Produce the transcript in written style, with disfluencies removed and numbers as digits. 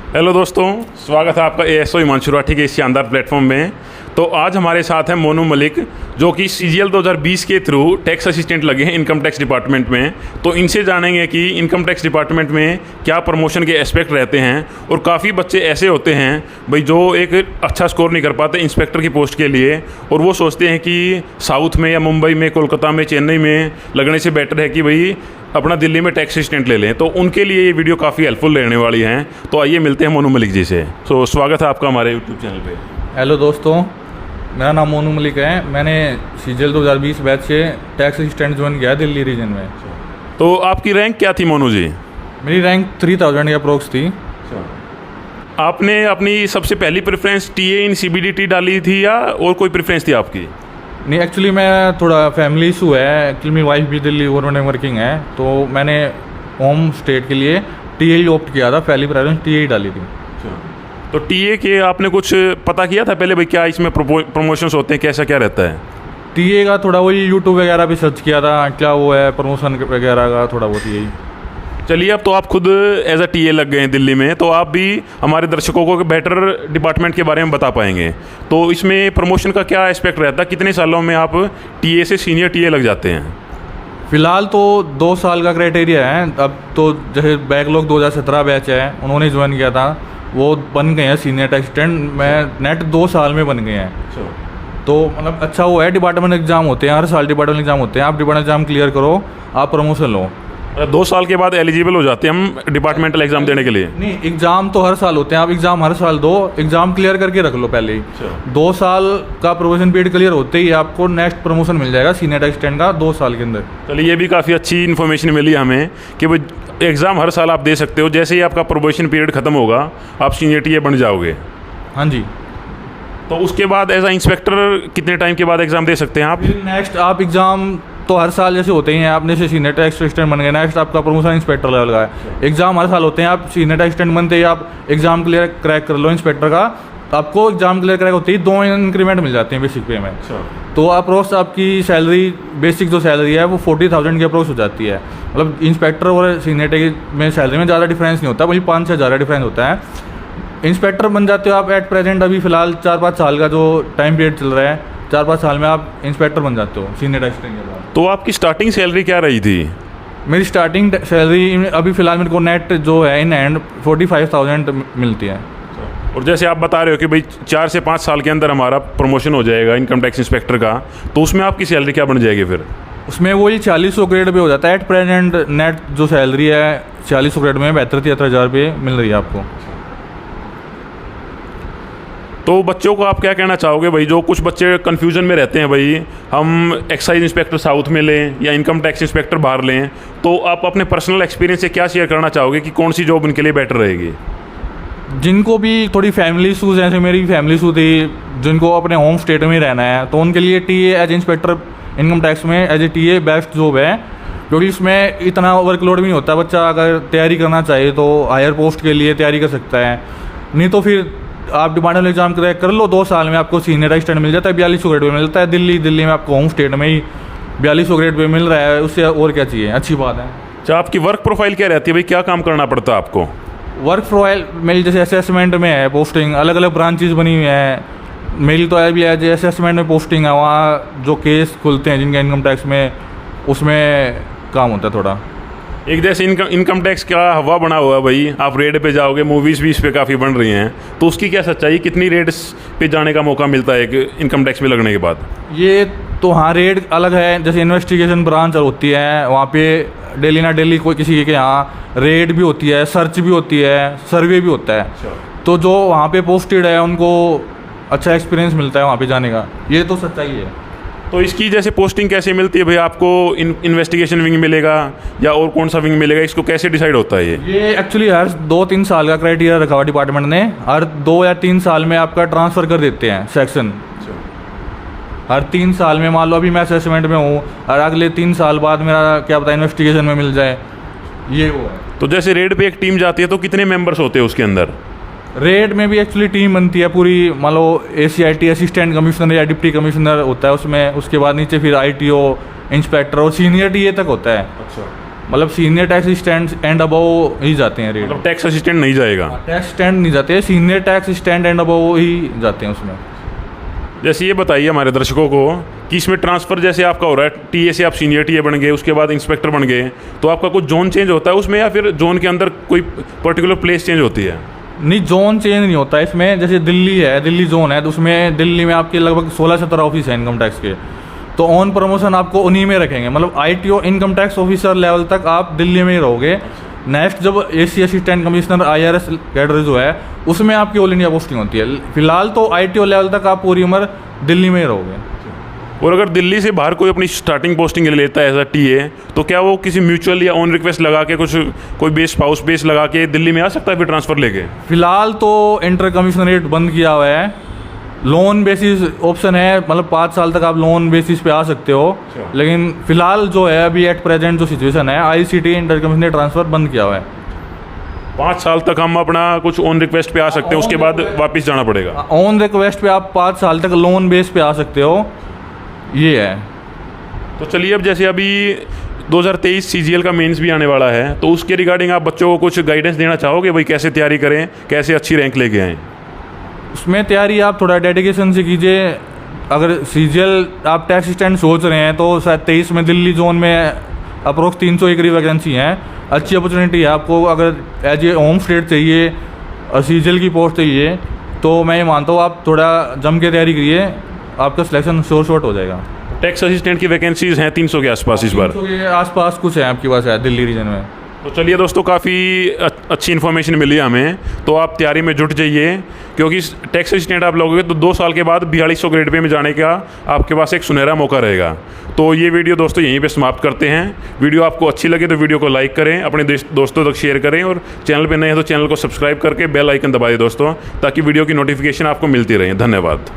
Hello दोस्तों, स्वागत है आपका ASO हिमांशु राठी के इस शानदार प्लेटफॉर्म में। तो आज हमारे साथ हैं मोनू मलिक, जो कि CGL 2020 के थ्रू टैक्स असिस्टेंट लगे हैं इनकम टैक्स डिपार्टमेंट में। तो इनसे जानेंगे कि इनकम टैक्स डिपार्टमेंट में क्या प्रमोशन के एस्पेक्ट रहते हैं। और काफ़ी बच्चे ऐसे होते हैं भाई जो एक अच्छा स्कोर नहीं कर पाते इंस्पेक्टर की पोस्ट के लिए, और वो सोचते हैं कि साउथ में या मुंबई में, कोलकाता में, चेन्नई में लगने से बेटर है कि भाई अपना दिल्ली में टैक्स असिस्टेंट ले लें। तो उनके लिए ये वीडियो काफ़ी हेल्पफुल रहने वाली हैं। तो आइए मिलते हैं मोनू मलिक जी से। तो स्वागत है आपका हमारे यूट्यूब चैनल पे। हेलो दोस्तों, मेरा नाम मोनू मलिक है। मैंने CGL 2020 बैच से टैक्स असिस्टेंट ज्वाइन किया दिल्ली रीजन में। तो आपकी रैंक क्या थी मोनू जी? मेरी रैंक 3000 के अप्रोक्स थी। आपने अपनी सबसे पहली प्रेफरेंस TA इन CBDT डाली थी या और कोई प्रेफरेंस थी आपकी? नहीं, एक्चुअली मैं थोड़ा फैमिली इशू है। एक्चुअली मेरी वाइफ भी दिल्ली गवर्नमेंट वर्किंग है, तो मैंने होम स्टेट के लिए TA ही ऑप्ट किया था। पहली प्रेफरेंस TA ही डाली थी। तो TA के आपने कुछ पता किया था पहले भाई क्या इसमें प्रमोशंस होते हैं, कैसा क्या रहता है? TA का थोड़ा वही यूट्यूब वगैरह भी सर्च किया था, क्या वो है प्रमोशन वगैरह का, थोड़ा बहुत यही। चलिए, अब तो आप खुद एज अ TA लग गए हैं दिल्ली में, तो आप भी हमारे दर्शकों को बेटर डिपार्टमेंट के बारे में बता पाएंगे। तो इसमें प्रमोशन का क्या एस्पेक्ट रहता है? कितने सालों में आप TA से सीनियर TA लग जाते हैं? फ़िलहाल तो 2 साल का क्राइटेरिया है। अब तो जैसे बैकलॉग 2017 बैच है, उन्होंने ज्वाइन किया था, वो बन गए हैं सीनियर टैक्स असिस्टेंट। मैं नेट 2 साल में बन गए हैं। तो मतलब अच्छा वो है। डिपार्टमेंट एग्जाम होते हैं, हर साल डिपार्टमेंट एग्जाम होते हैं। आप डिपार्टमेंट एग्जाम क्लियर करो, आप प्रमोशन लो। 2 साल के बाद एलिजिबल हो जाते हैं हम डिपार्टमेंटल एग्जाम देने के लिए? नहीं, एग्जाम तो हर साल होते हैं। आप एग्जाम हर साल दो, एग्जाम क्लियर करके रख लो पहले ही। 2 साल का प्रोबेशन पीरियड क्लियर होते ही आपको नेक्स्ट प्रमोशन मिल जाएगा सीनियर टैक्स असिस्टेंट का 2 साल के अंदर। चलिए, ये भी काफ़ी अच्छी इन्फॉर्मेशन मिली हमें कि वो एग्ज़ाम हर साल आप दे सकते हो। जैसे ही आपका प्रोबेशन पीरियड ख़त्म होगा आप सीनियर TA बन जाओगे। हाँ जी। तो उसके बाद एज अ इंस्पेक्टर कितने टाइम के बाद एग्ज़ाम दे सकते हैं आप? नेक्स्ट आप एग्जाम तो हर साल जैसे होते ही हैं। आपने जैसे सीनियर टैक्स असिस्टेंट बन गए, नेक्स्ट आपका प्रमोशन इंस्पेक्टर लेवल का है। एग्जाम हर साल होते हैं। आप सीनियर टैक्स असिस्टेंट बनते ही आप एग्जाम क्लियर क्रैक कर लो इंस्पेक्टर का, तो आपको एग्जाम क्लियर क्रैक होते ही 2 इंक्रीमेंट मिल जाते हैं बेसिक पे में। तो अप्रोक्स आपकी सैलरी, बेसिक जो सैलरी है वो 40,000 की अप्रोक्स हो जाती है। मतलब इंस्पेक्टर और सीनियर टैक्स में सैलरी में ज़्यादा डिफरेंस नहीं होता, वही 5 से ज़्यादा डिफरेंस होता है। इंस्पेक्टर बन जाते हो आप एट प्रेजेंट। अभी फ़िलहाल 4-5 साल का जो टाइम पीरियड चल रहा है, 4-5 साल में आप इंस्पेक्टर बन जाते हो सीनियर टैक्स असिस्टेंट के बाद। तो आपकी स्टार्टिंग सैलरी क्या रही थी? मेरी स्टार्टिंग सैलरी अभी फ़िलहाल मेरे को नेट जो है इन हैंड 45,000 मिलती है। और जैसे आप बता रहे हो कि भाई 4 से 5 साल के अंदर हमारा प्रमोशन हो जाएगा इनकम टैक्स इंस्पेक्टर का, तो उसमें आपकी सैलरी क्या बन जाएगी फिर? उसमें वही 4600 ग्रेड पे हो जाता है। एट प्रेजेंट नेट जो सैलरी है 4600 ग्रेड में 72-73 रुपये मिल रही है आपको। तो बच्चों को आप क्या कहना चाहोगे भाई, जो कुछ बच्चे कन्फ्यूजन में रहते हैं भाई हम एक्साइज इंस्पेक्टर साउथ में लें या इनकम टैक्स इंस्पेक्टर बाहर लें, तो आप अपने पर्सनल एक्सपीरियंस से क्या शेयर करना चाहोगे कि कौन सी जॉब उनके लिए बेटर रहेगी? जिनको भी थोड़ी फैमिली इशूज़ हैं, जैसे मेरी फैमिली इशू थी, जिनको अपने होम स्टेट में ही रहना है, तो उनके लिए TA as inspector income tax में as a TA best job है। क्योंकि इसमें इतना वर्कलोड भी नहीं होता। बच्चा अगर तैयारी करना चाहिए तो हायर पोस्ट के लिए तैयारी कर सकता है। नहीं तो फिर आप डिपार्टमेंटल एग्जाम क्रैक कर लो, 2 साल में आपको सीनियर असिस्टेंट मिल जाता है। 4200 ग्रेड पे मिलता है। दिल्ली में आपको होम स्टेट में ही 4200 ग्रेड पे मिल रहा है। उससे और क्या चाहिए, अच्छी बात है। अच्छा, आपकी वर्क प्रोफाइल क्या रहती है भाई, क्या काम करना पड़ता है आपको? वर्क प्रोफाइल मेरी जैसे असेसमेंट में है पोस्टिंग, अलग अलग ब्रांचेज बनी हुई हैं। मेरी तो अभी है जैसे असेसमेंट में पोस्टिंग है, वहाँ जो केस खुलते हैं जिनके इनकम टैक्स में, उसमें काम होता है थोड़ा। एक जैसे इनकम टैक्स का हवा बना हुआ है भाई, आप रेड पे जाओगे, मूवीज़ भी इस पे काफ़ी बन रही हैं, तो उसकी क्या सच्चाई? कितनी रेड्स पे जाने का मौका मिलता है एक इनकम टैक्स में लगने के बाद? ये तो हाँ, रेड अलग है। जैसे इन्वेस्टिगेशन ब्रांच होती है, वहाँ पे डेली ना डेली कोई किसी के यहाँ रेड भी होती है, सर्च भी होती है, सर्वे भी होता है। तो जो वहाँ पे पोस्टेड है उनको अच्छा एक्सपीरियंस मिलता है वहाँ पे जाने का। ये तो सच्चाई है। तो इसकी जैसे पोस्टिंग कैसे मिलती है भाई? आपको इन्वेस्टिगेशन विंग मिलेगा या और कौन सा विंग मिलेगा, इसको कैसे डिसाइड होता है ये एक्चुअली हर 2-3 साल का क्राइटेरिया रखा हुआ डिपार्टमेंट ने। हर 2 या 3 साल में आपका ट्रांसफ़र कर देते हैं सेक्शन। हर 3 साल में, मान लो अभी मैं असेसमेंट में हूँ और अगले 3 साल बाद मेरा क्या पता इन्वेस्टिगेशन में मिल जाए, ये वो है। तो जैसे रेड पे एक टीम जाती है तो कितने मेंबर्स होते हैं उसके अंदर? रेड में भी एक्चुअली टीम बनती है पूरी। मान लो ACIT असिस्टेंट कमिश्नर या डिप्टी कमिश्नर होता है उसमें, उसके बाद नीचे फिर ITO, इंस्पेक्टर और सीनियर TA तक होता है। अच्छा। मतलब senior tax assistant and above ही जाते हैं रेट। मतलब टैक्स असिस्टेंट नहीं जाएगा। टैक्स असिस्टेंट नहीं जाते, senior tax assistant and above ही जाते हैं उसमें। जैसे ये बताइए हमारे दर्शकों को कि इसमें ट्रांसफ़र जैसे आपका हो रहा है, टीए से आप सीनियर टीए बन गए, उसके बाद इंस्पेक्टर बन गए, तो आपका कुछ जोन चेंज होता है उसमें, या फिर जोन के अंदर कोई पर्टिकुलर प्लेस चेंज होती है? नहीं, जोन चेंज नहीं होता इसमें। जैसे दिल्ली है, दिल्ली जोन है, तो उसमें दिल्ली में आपके लगभग 16-17 ऑफिस हैं इनकम टैक्स के, तो ऑन प्रमोशन आपको उन्हीं में रखेंगे। मतलब ITO income tax officer level तक आप दिल्ली में ही रहोगे। नेक्स्ट जब AC assistant commissioner IRS cadre जो है उसमें आपकी ऑल इंडिया पोस्टिंग होती है। फिलहाल तो ITO लेवल तक आप पूरी उम्र दिल्ली में ही रहोगे। और अगर दिल्ली से बाहर कोई अपनी स्टार्टिंग पोस्टिंग लेता है एज अ टीए, तो क्या वो किसी म्यूचुअल या ऑन रिक्वेस्ट लगा के कुछ कोई बेस स्पाउस बेस लगा के दिल्ली में आ सकता है फिर ट्रांसफ़र लेके? फिलहाल तो इंटर कमिश्नरेट बंद किया हुआ है, लोन बेसिस ऑप्शन है, मतलब 5 साल तक आप लोन बेसिस पे आ सकते हो। लेकिन फिलहाल जो है अभी एट प्रेजेंट जो सिचुएशन है, ICT इंटर कमिश्नरेट ट्रांसफ़र बंद किया हुआ है। 5 साल तक हम अपना कुछ ऑन रिक्वेस्ट पे आ सकते हैं, उसके बाद वापस जाना पड़ेगा। ऑन रिक्वेस्ट पे आप 5 साल तक लोन बेस पे आ सकते हो, ये है। तो चलिए, अब जैसे अभी 2023 CGL का मेंस भी आने वाला है, तो उसके रिगार्डिंग आप बच्चों को कुछ गाइडेंस देना चाहोगे? भाई कैसे तैयारी करें, कैसे अच्छी रैंक लेके आएँ? उसमें तैयारी आप थोड़ा डेडिकेशन से कीजिए। अगर CGL आप टैक्स असिस्टेंट सोच रहे हैं तो शायद 23 में दिल्ली जोन में अप्रोक्स 301 वैकेंसी हैं, अच्छी अपॉर्चुनिटी है आपको। अगर एज ए होम स्टेट चाहिए और CGL की पोस्ट चाहिए, तो मैं ये मानता हूँ आप थोड़ा जम के तैयारी करिए, आपका सिलेक्शन शॉर्ट हो जाएगा। टैक्स असिस्टेंट की वैकेंसीज हैं 300 के आसपास इस बार? 300 के आसपास कुछ है आपके पास है दिल्ली रीजन में। तो चलिए दोस्तों, काफ़ी अच्छी इन्फॉर्मेशन मिली हमें, तो आप तैयारी में जुट जाइए, क्योंकि टैक्स असिस्टेंट आप लोगे तो 2 साल के बाद 4200 ग्रेड पे में जाने का आपके पास एक सुनहरा मौका रहेगा। तो ये वीडियो दोस्तों यहीं पे समाप्त करते हैं। वीडियो आपको अच्छी लगे तो वीडियो को लाइक करें, अपने दोस्तों तक शेयर करें, और चैनल पे नए हैं तो चैनल को सब्सक्राइब करके बेल आइकन दबाइए दोस्तों, ताकि वीडियो की नोटिफिकेशन आपको मिलती रहे। धन्यवाद।